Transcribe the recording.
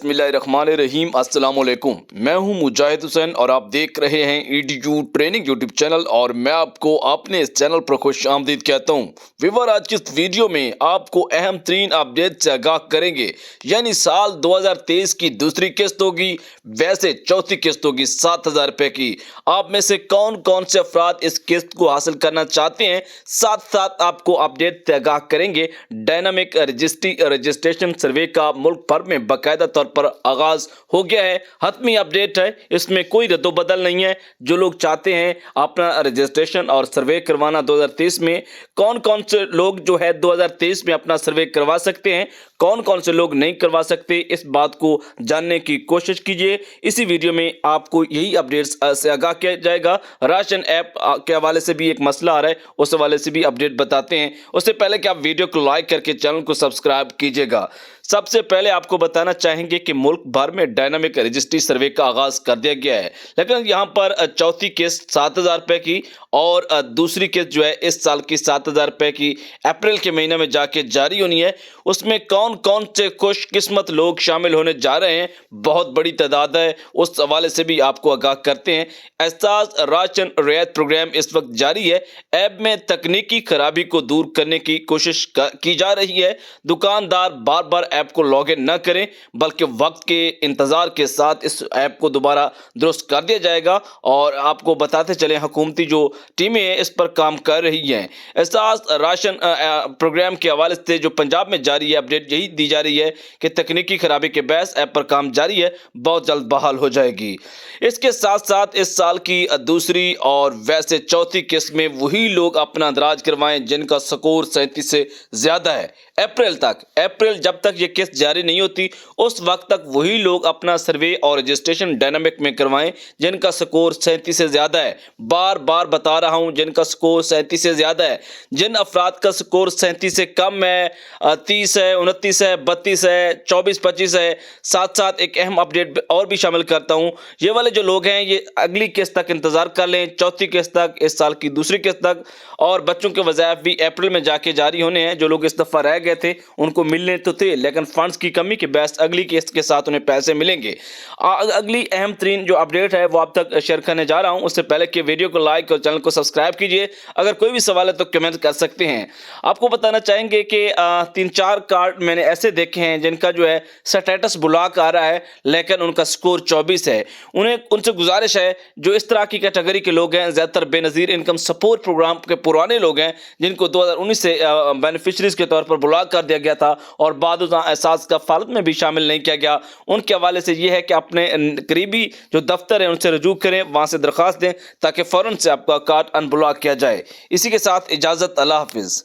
बिस्मिल्लाहिर्रहमानिर्रहीम। अस्सलाम वालेकुम। मैं हूं मुजाहिद हुसैन और आप देख रहे हैं EDU ट्रेनिंग यूट्यूब चैनल और मैं आपको अपने इस चैनल पर खुश आमदीद कहता हूं। व्यूअर, आज की इस वीडियो में आपको अहम तरीन अपडेट से आगाह करेंगे। यानी साल 2023 की दूसरी किस्त होगी, वैसे चौथी किस्त होगी 7,000 रुपए की। आप में से कौन कौन से अफराद इस किस्त को हासिल करना चाहते हैं, साथ साथ आपको अपडेट से आगाह करेंगे। डायनामिक रजिस्ट्रेशन सर्वे का मुल्क भर में बाकायदा तौर पर आगाज हो गया है। हतमी अपडेट है, इसमें कोई रद्दोबदल नहीं है। जो लोग चाहते हैं अपना रजिस्ट्रेशन और सर्वे करवाना 2023 में, कौन कौन से लोग जो है 2023 में अपना सर्वे करवा सकते हैं, कौन कौन से लोग नहीं करवा सकते, इस बात को जानने की कोशिश कीजिए। इसी वीडियो में आपको यही अपडेट्स से आगाह किया जाएगा। राशन ऐप के हवाले से भी एक मसला आ रहा है, उस हवाले से भी अपडेट बताते हैं। उससे पहले कि आप वीडियो को लाइक करके चैनल को सब्सक्राइब कीजिएगा। सबसे पहले आपको बताना चाहेंगे कि मुल्क भर में डायनामिक रजिस्ट्री सर्वे का आगाज कर दिया गया है, लेकिन यहाँ पर चौथी किस्त 7,000 रुपए की और दूसरी किस्त जो है इस साल की 7,000 रुपए की अप्रैल के महीने में जाके जारी होनी है। उसमें कौन कौन से खुशकिस्मत लोग शामिल होने जा रहे हैं, बहुत बड़ी तादाद है, उस हवाले से भी आपको आगाह करते हैं। एहसास राशन रियायत प्रोग्राम इस वक्त जारी है। ऐप में तकनीकी खराबी को दूर करने की कोशिश की जा रही है। दुकानदार बार बार ऐप को लॉग इन न करें, बल्कि वक्त के इंतजार के साथ इस ऐप को दोबारा दुरुस्त कर दिया जाएगा। और आपको बताते चले, हुकूमती जो टीमें हैं इस पर काम कर रही हैं। एहसास राशन प्रोग्राम के हवाले से जो पंजाब में जारी है अपडेट यही दी जा रही है कि तकनीकी खराबी के बहस ऐप पर काम जारी है, बहुत जल्द बहाल हो जाएगी। इसके साथ साथ इस साल की दूसरी और वैसे चौथी किस्त में वही लोग अपना अंदराज करवाएं जिनका स्कोर 37 से ज्यादा है। अप्रैल जब तक ये किस्त जारी नहीं होती उस वक्त तक वही लोग अपना सर्वे और रजिस्ट्रेशन डायनामिक में करवाएं जिनका स्कोर 37 से ज्यादा है। बार बार बता रहा हूं, जिनका स्कोर 37 से ज्यादा है। जिन अफराद का स्कोर 37 से कम है, 30 है, 29 है, 32 है, 24-25 है, साथ साथ एक अहम अपडेट और भी शामिल करता हूं। ये वाले जो लोग हैं ये अगली किस्त तक इंतजार कर लें, चौथी किस्त तक, इस साल की दूसरी किस्त तक। और बच्चों के वज़ाइफ भी अप्रैल में जाके जारी होने हैं। जो लोग इस दफा रह गए थे उनको मिलने तो थे, लेकिन फंड्स की कमी के बहस अगली किस्त के साथ उन्हें पैसे मिलेंगे। अगली अहम तरीन जो अपडेट है वो आप तक शेयर करने जा रहा हूं। उससे पहले कि वीडियो को लाइक और चैनल को सब्सक्राइब कीजिए। अगर कोई भी सवाल है तो कमेंट कर सकते हैं। आपको बताना चाहेंगे कि 3-4 कार्ड मैंने ऐसे देखे हैं जिनका जो है स्टेटस ब्लॉक आ रहा है, लेकिन उनका स्कोर 24 है। उनसे गुजारिश है, जो इस तरह की कैटेगरी के लोग हैं, ज़्यादातर बेनज़ीर इनकम सपोर्ट प्रोग्राम के पुराने लोग हैं जिनको 2019 से बेनिफिशरीज के तौर पर ब्लॉक कर दिया गया था और बाद एहसास का फालत में भी शामिल नहीं किया गया, उनके हवाले से यह है कि अपने करीबी जो दफ्तर है उनसे रजू करें, वहां से दरख्वास्त दें ताकि फ़ौरन से आपका कार्ड अनब्लॉक किया जाए। इसी के साथ इजाज़त, अल्लाह हाफिज़।